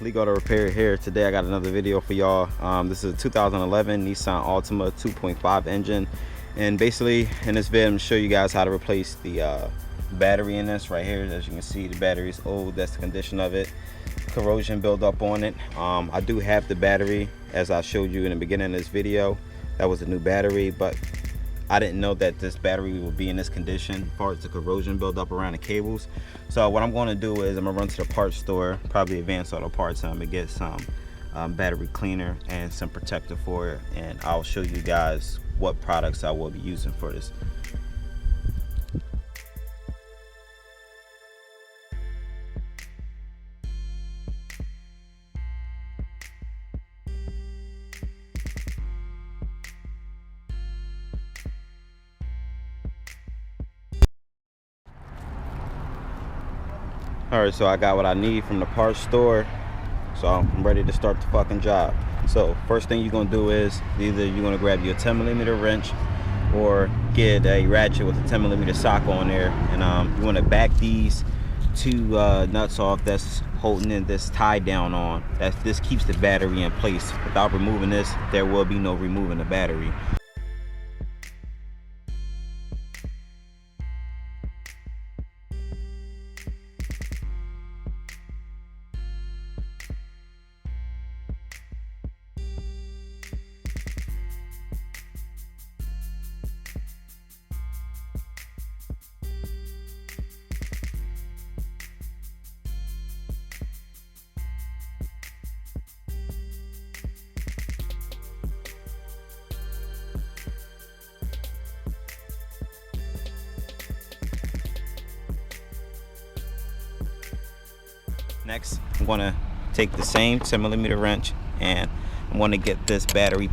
Legal Auto Repair here. Today I got another video for y'all. This is a 2011 Nissan Altima 2.5 engine, and basically in this video I'm going to show you guys how to replace the battery in this right here. As you can see, the battery is old. That's the condition of it. Corrosion buildup on it. I do have the battery, as I showed you in the beginning of this video. That was a new battery, but I didn't know that this battery would be in this condition as far as the corrosion buildup around the cables. So what I'm going to do is I'm going to run to the parts store, probably Advanced Auto Parts, and I'm going to get some battery cleaner and some protector for it, and I'll show you guys what products I will be using for this. Alright, so I got what I need from the parts store, so I'm ready to start the fucking job. So first thing you're gonna do is either you're gonna grab your 10mm wrench or get a ratchet with a 10mm socket on there, and you want to back these two nuts off that's holding in this tie down on. This keeps the battery in place. Without removing this, there will be no removing the battery. Next, I'm going to take the same 10mm wrench and I'm going to get this battery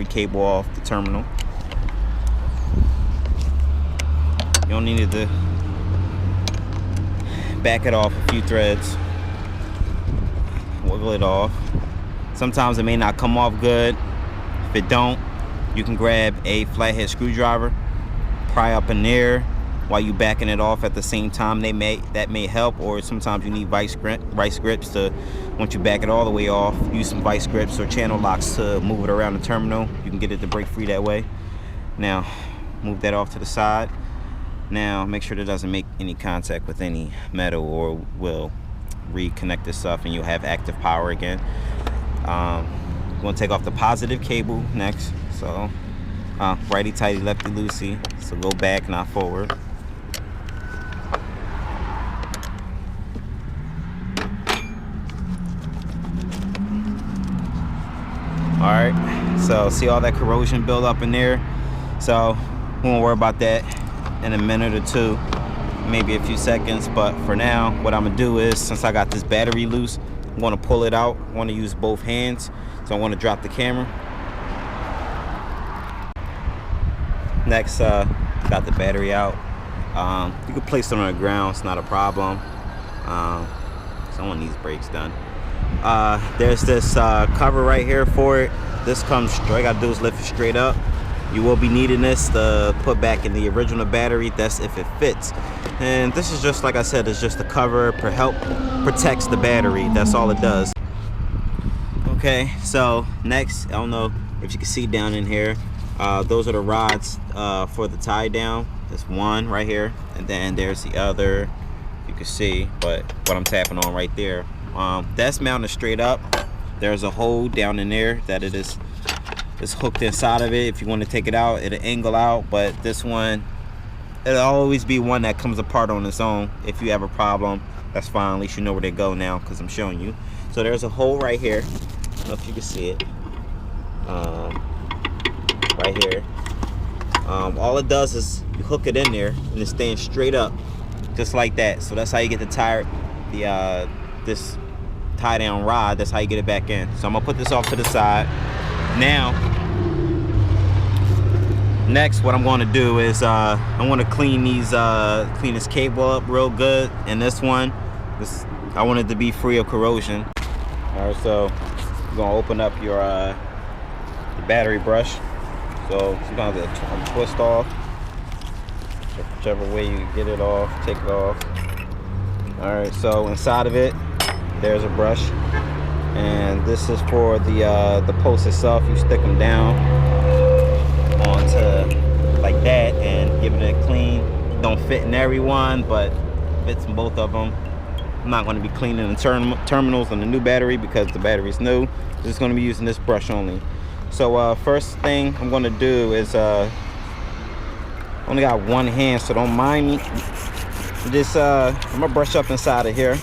cable off the terminal. You don't need to back it off a few threads, wiggle it off. Sometimes it may not come off good. If it don't, you can grab a flathead screwdriver, pry up in there while you backing it off at the same time. That may help. Or sometimes you need vice grips to, once you back it all the way off, use some vice grips or channel locks to move it around the terminal. You can get it to break free that way. Now move that off to the side. Now make sure that it doesn't make any contact with any metal or will reconnect this stuff and you'll have active power again. We're going to take off the positive cable next. So righty tighty, lefty loosey. So go back, not forward. Alright, so see all that corrosion build up in there? So we won't worry about that in a minute or two, maybe a few seconds. But for now, what I'm gonna do is, since I got this battery loose, I'm gonna pull it out. I want to use both hands, so I want to drop the camera. Next, got the battery out. You can place it on the ground, it's not a problem. Someone needs brakes done. There's this cover right here for it. This comes straight. All you gotta do is lift it straight up. You will be needing this to put back in the original battery. That's if it fits. And this is just, like I said, it's just a cover for help protects the battery. That's all it does. Okay, so next, I don't know if you can see down in here, those are the rods for the tie down. There's one right here, and then there's the other. You can see, but what I'm tapping on right there, that's mounted straight up. There's a hole down in there that it is hooked inside of it. If you want to take it out, it'll angle out, but this one, it'll always be one that comes apart on its own. If you have a problem, that's fine. At least you know where they go now because I'm showing you. So there's a hole right here. I don't know if you can see it. Right here. All it does is you hook it in there and it's staying straight up, just like that. So that's how you get this tie down rod. That's how you get it back in. So I'm gonna put this off to the side. Now, next, what I'm going to do is I want to clean this cable up real good. And this one, I want it to be free of corrosion. All right, so you're gonna open up your the battery brush. So you're gonna have to twist off, whichever way you get it off, take it off. All right, so inside of it, There's a brush, and this is for the post itself. You stick them down onto like that and give it a clean. Don't fit in everyone, but fits in both of them. I'm not going to be cleaning the terminals on the new battery because the battery's new. Just going to be using this brush only. So first thing I'm going to do is only got one hand, so don't mind me. Just I'm gonna brush up inside of here.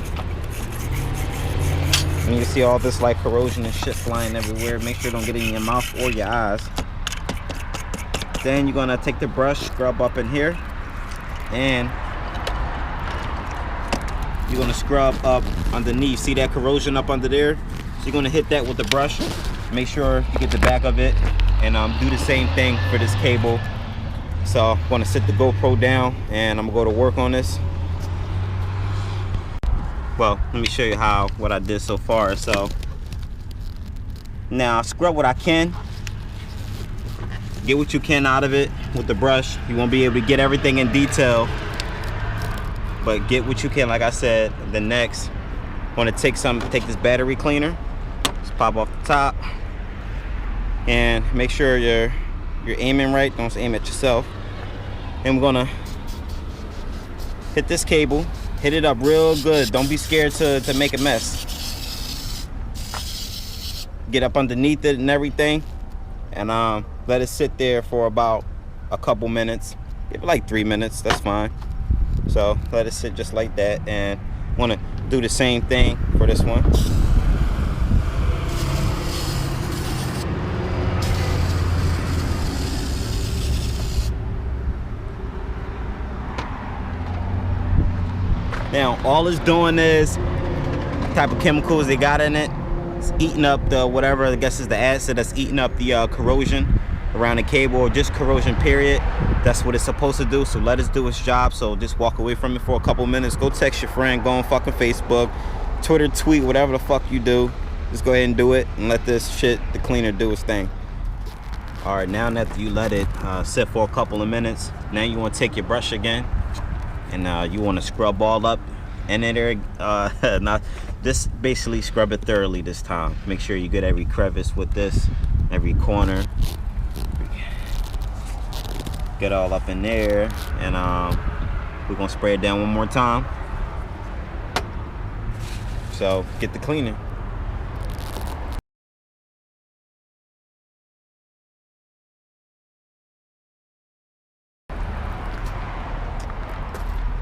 And you can see all this like corrosion and shit flying everywhere. Make sure it don't get in your mouth or your eyes. Then you're gonna take the brush, scrub up in here, and you're gonna scrub up underneath. See that corrosion up under there? So you're gonna hit that with the brush. Make sure you get the back of it, and do the same thing for this cable. So I'm gonna sit the GoPro down and I'm gonna go to work on this. Well, let me show you what I did so far. So now scrub what I can. Get what you can out of it with the brush. You won't be able to get everything in detail, but get what you can. Like I said, the next, I'm gonna take this battery cleaner. Just pop off the top and make sure you're aiming right. Don't aim at yourself. And we're gonna hit this cable, hit it up real good. Don't be scared to make a mess. Get up underneath it and everything, and let it sit there for about a couple minutes. Give it like 3 minutes, that's fine. So let it sit just like that, and want to do the same thing for this one. Now all it's doing is type of chemicals they got in it. It's eating up the whatever, I guess is the acid that's eating up the corrosion around the cable, or just corrosion period. That's what it's supposed to do. So let us do its job. So just walk away from it for a couple minutes. Go text your friend, go on fucking Facebook, Twitter, tweet, whatever the fuck you do. Just go ahead and do it and let this shit, the cleaner, do its thing. All right, now that you let it sit for a couple of minutes, now you want to take your brush again, and you want to scrub all up in there. Now this basically scrub it thoroughly this time. Make sure you get every crevice with this, every corner. Get all up in there, and we're gonna spray it down one more time. So get the cleaner.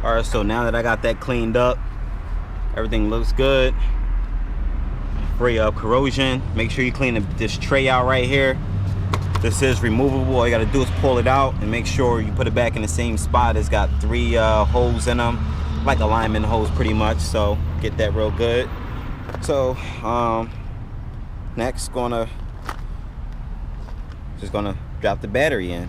All right, so now that I got that cleaned up, everything looks good. Free of corrosion. Make sure you clean this tray out right here. This is removable. All you gotta do is pull it out and make sure you put it back in the same spot. It's got 3 holes in them, like alignment holes pretty much. So get that real good. So next, just gonna drop the battery in.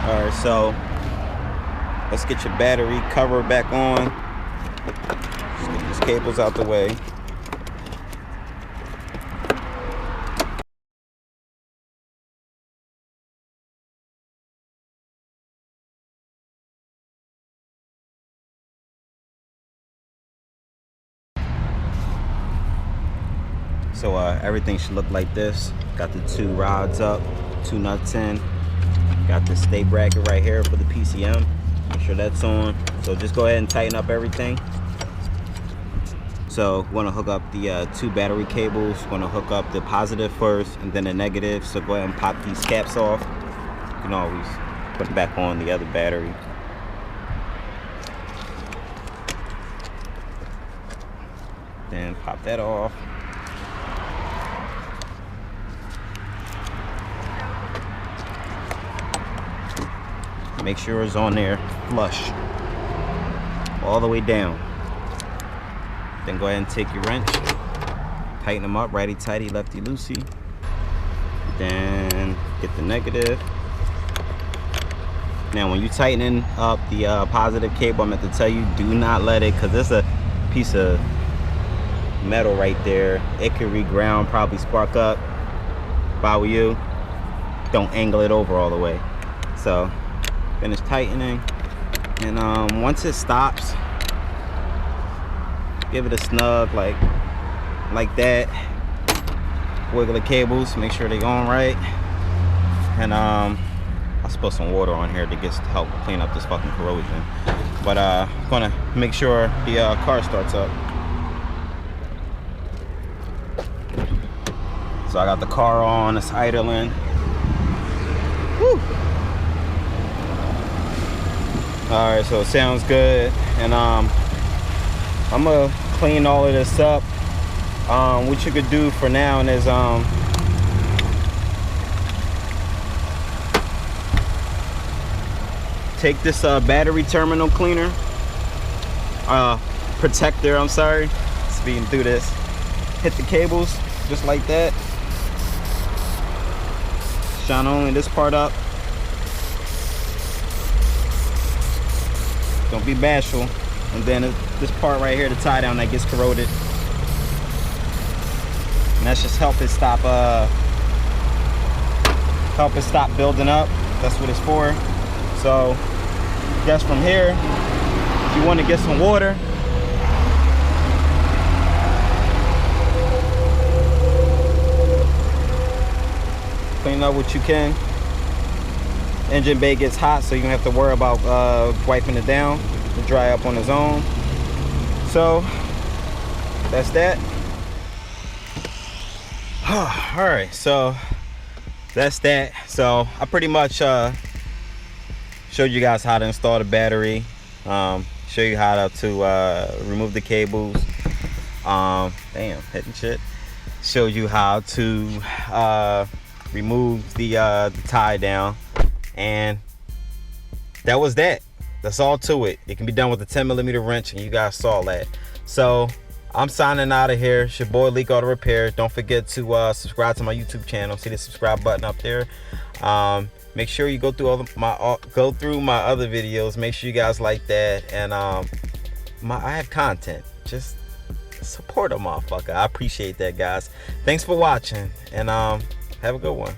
All right, so let's get your battery cover back on. Just get these cables out the way. So everything should look like this. Got the 2 rods up, 2 nuts in. Got the stay bracket right here for the PCM. Make sure that's on. So just go ahead and tighten up everything. So we're gonna hook up the 2 battery cables. We're gonna hook up the positive first and then the negative. So go ahead and pop these caps off. You can always put back on the other battery. Then pop that off. Make sure it's on there flush all the way down. Then go ahead and take your wrench, tighten them up, righty tighty, lefty loosey. Then get the negative. Now when you tighten up the positive cable, I'm going to tell you, do not let it, because there's a piece of metal right there. It could reground, probably spark up. If I were you, don't angle it over all the way. So finish tightening, and once it stops, give it a snug like that. Wiggle the cables, make sure they're going right, and I'll spill some water on here to help clean up this fucking corrosion. But I'm gonna make sure the car starts up. So I got the car on, it's idling. Woo. All right, so it sounds good, and I'm gonna clean all of this up. What you could do for now is take this battery terminal cleaner, protector, I'm sorry, speeding through this, hit the cables just like that, shine only this part up, don't be bashful, and then this part right here, the tie down that gets corroded, and that's just help it stop building up. That's what it's for. So I guess from here, if you want to get some water, clean up what you can. Engine bay gets hot, so you don't have to worry about wiping it down. It'll dry up on its own. So that's that. All right, so that's that. So I pretty much showed you guys how to install the battery, show you how to remove the cables, damn, hitting shit, showed you how to remove the tie down, and that was that. That's all to it. It can be done with a 10mm wrench, and you guys saw that. So I'm signing out of here. It's your boy Leak Auto Repair. Don't forget to subscribe to my YouTube channel. See the subscribe button up there. Make sure you go through my other videos. Make sure you guys like that. And I have content. Just support a motherfucker. I appreciate that, guys. Thanks for watching, and have a good one.